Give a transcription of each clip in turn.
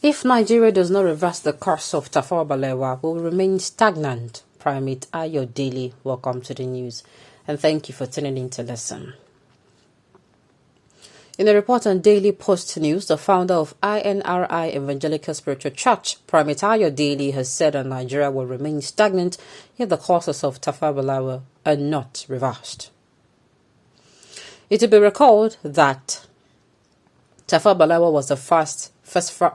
If Nigeria does not reverse the course of Tafawa Balawa, will remain stagnant. Primate are your daily. Welcome to the news, and thank you for tuning in to listen. In a report on Daily Post News, the founder of INRI Evangelical Spiritual Church, Primate Ayo Daily, has said that Nigeria will remain stagnant if the causes of Tafawa Balawa are not reversed. It will be recalled that Tafawa Balawa was the first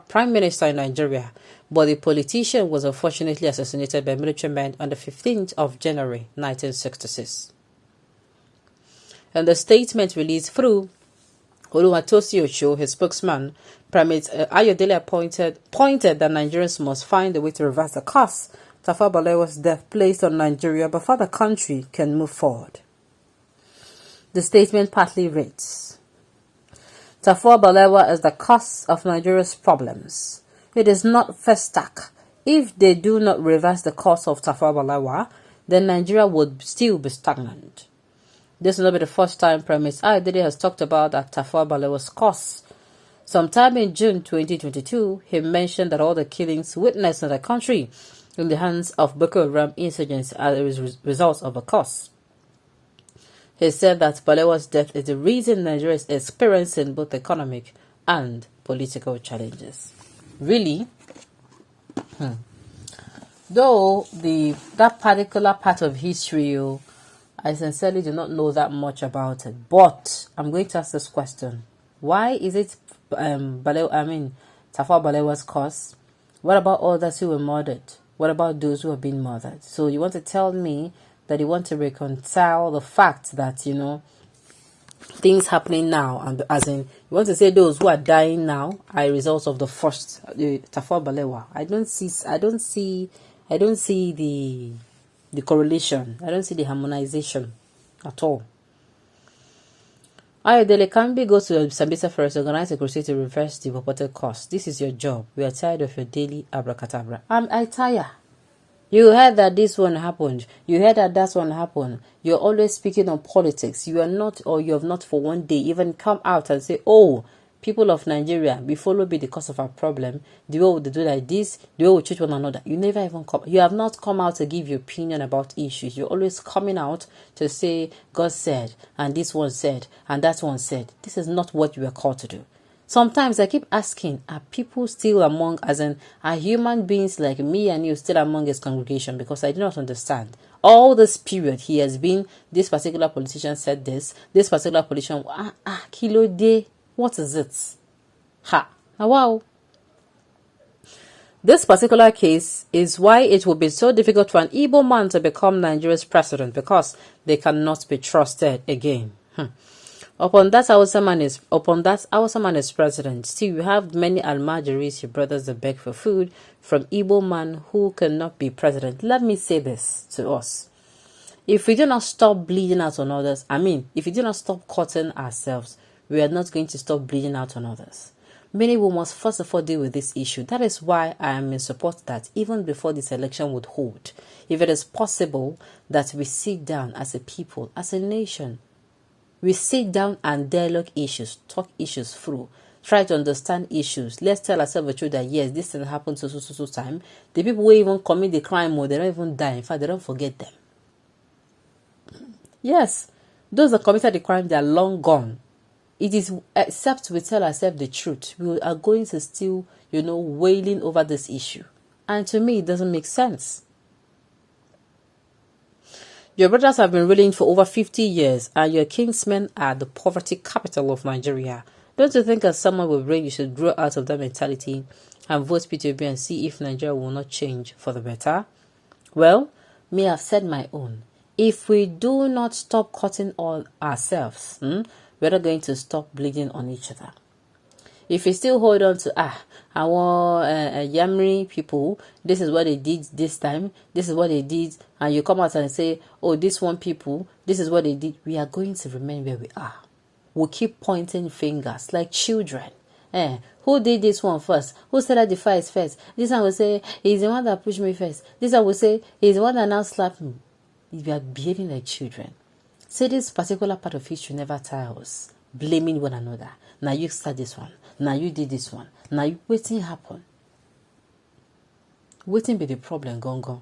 prime minister in Nigeria, but the politician was unfortunately assassinated by military men on the 15th of January 1966. In the statement released through Oluwatosi Ocho, his spokesman, Primate Ayodele pointed that Nigerians must find a way to reverse the curse Tafawa Balawa's death placed on Nigeria before the country can move forward. The statement partly reads, Tafawa Balawa is the cause of Nigeria's problems. It is not Festac. If they do not reverse the course of Tafawa Balawa, then Nigeria would still be stagnant. This will not be the first time Primate Ayodele has talked about that Tafawa Balawa's cause. Sometime in June 2022, he mentioned that all the killings witnessed in the country in the hands of Boko Haram insurgents are a result of a cause. He said that Balawa's death is the reason Nigeria is experiencing both economic and political challenges. Really? Though that particular part of history, I sincerely do not know that much about it. But I'm going to ask this question. Why is it Tafawa Balawa's cause? What about others who were murdered? What about those who have been murdered? So you want to tell me that you want to reconcile the fact that, things happening now, and as in, you want to say those who are dying now are a result of the first Tafawa Balawa. I don't see the correlation. I don't see the harmonization at all. Ayodele Kambi goes to Sambisa Forest to organize a crusade to reverse the purported cost. This is your job. We are tired of your daily abracadabra. I tire. You heard that this one happened. You heard that one happened. You're always speaking on politics. You are not, or you have not for one day even come out and say, oh, people of Nigeria, be followed by the cause of our problem. The way they do like this, the way we treat one another. You never even come. You have not come out to give your opinion about issues. You're always coming out to say, God said, and this one said, and that one said. This is not what you are called to do. Sometimes I keep asking, are people still among, as in, are human beings like me and you still among his congregation? Because I do not understand. All this period, he has been, this particular politician said this particular politician, kilo de, what is it? Wow. This particular case is why it will be so difficult for an Igbo man to become Nigeria's president, because they cannot be trusted again. Upon that Hausa man is president. Still, you have many Almajiris, your brothers that beg for food from Igbo man who cannot be president. Let me say this to us. If we do not stop bleeding out on others, if we do not stop cutting ourselves, we are not going to stop bleeding out on others. Many we must first of all deal with this issue. That is why I am in support that even before this election would hold, if it is possible that we sit down as a people, as a nation, we sit down and dialogue issues, talk issues through, try to understand issues. Let's tell ourselves the truth that yes, this thing happened so time. The people who even commit the crime, or they don't even die. In fact, they don't forget them. Yes, those that committed the crime, they are long gone. It is except we tell ourselves the truth, we are going to still, wailing over this issue. And to me, it doesn't make sense. Your brothers have been ruling for over 50 years, and your kingsmen are the poverty capital of Nigeria. Don't you think as someone with brain you should grow out of that mentality and vote PTB and see if Nigeria will not change for the better? Well, me have said my own. If we do not stop cutting all ourselves, we're not going to stop bleeding on each other. If we still hold on to, our Yamri people, this is what they did this time, this is what they did, and you come out and say, oh, this one people, this is what they did, we are going to remain where we are. We'll keep pointing fingers like children. Who did this one first? Who started the fight first? This one will say, he's the one that pushed me first. This one will say, he's the one that now slapped me. We are behaving like children. Say this particular part of history never tire us. Blaming one another. Now you start this one. Now you did this one. Now you waiting happen. Waiting be the problem, gone.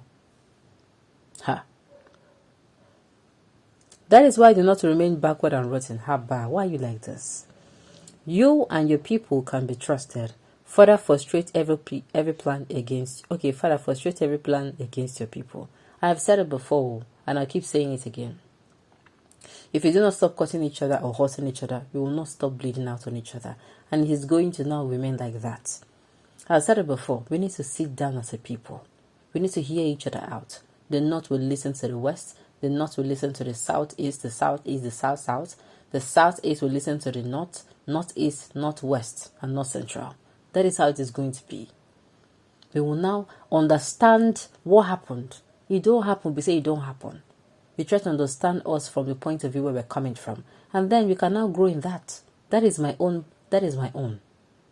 Ha. That is why do not remain backward and rotten. Haba, why are you like this? You and your people can be trusted. Father, frustrate every plan against. Okay, Father, frustrate every plan against your people. I have said it before, and I keep saying it again. If you do not stop cutting each other or hurting each other, you will not stop bleeding out on each other, and it is going to now remain like that. I've said it before. We need to sit down as a people. We need to hear each other out. The North will listen to the West. The North will listen to the Southeast. The Southeast, the South. The Southeast will listen to the North. Northeast, Northwest, and North Central. That is how it is going to be. We will now understand what happened. It don't happen. We say it don't happen. We try to understand us from the point of view where we're coming from, and then we can now grow in that. That is my own.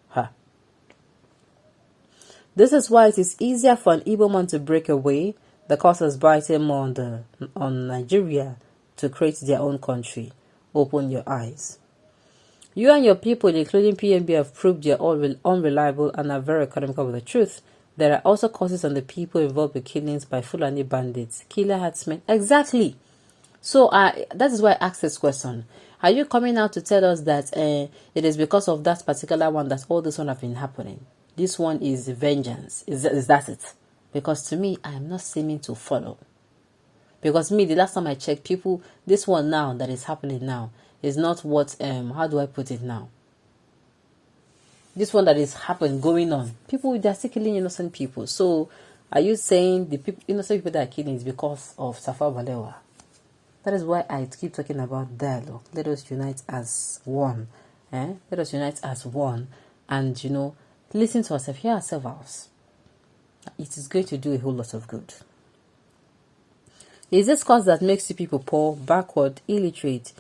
Huh. This is why it is easier for an Igbo man to break away, the causes biting more on Nigeria to create their own country. Open your eyes. You and your people, including PNB, have proved you're all unreliable and are very economical with the truth. There are also causes on the people involved with killings by Fulani bandits, killer herdsmen. Exactly. So that is why I asked this question. Are you coming out to tell us that it is because of that particular one that all this one have been happening? This one is vengeance. Is that it? Because to me, I am not seeming to follow. Because me, the last time I checked, people, this one now that is happening now is not what, how do I put it now? This one that is going on. People, they are still killing innocent people. So, are you saying the innocent people that are killing is because of Tafawa Balawa? That is why I keep talking about dialogue. Let us unite as one. Let us unite as one. And, listen to ourselves, hear ourselves out. It is going to do a whole lot of good. Is this cause that makes you people poor, backward, illiterate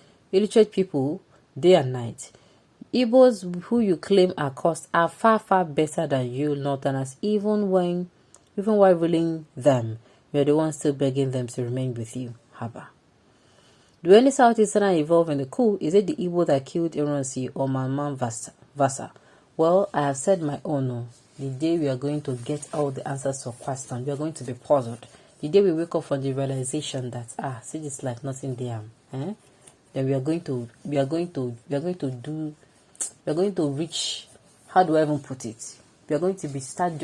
people day and night? Igbos who you claim are cursed are far, far better than you Northerners, even while ruling them. You are the ones still begging them to remain with you. Haba. Do any Southeasterners involved in the coup? Is it the Igbo that killed Ironsi or Manman Vasa? Well, I have said my own. No. The day we are going to get all the answers to our question, we are going to be puzzled. The day we wake up from the realization that see this life, nothing there, then we are going to reach. How do I even put it? We are going to start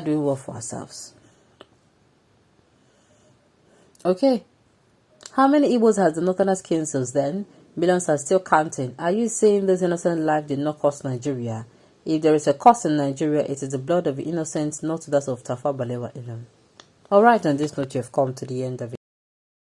doing well for ourselves. Okay. How many Igbos has the Northerners killed since then? Millions are still counting. Are you saying this innocent life did not cost Nigeria? If there is a cost in Nigeria, it is the blood of the innocent, not that of Tafawa Balewa alone. Alright, on this note, you have come to the end of it.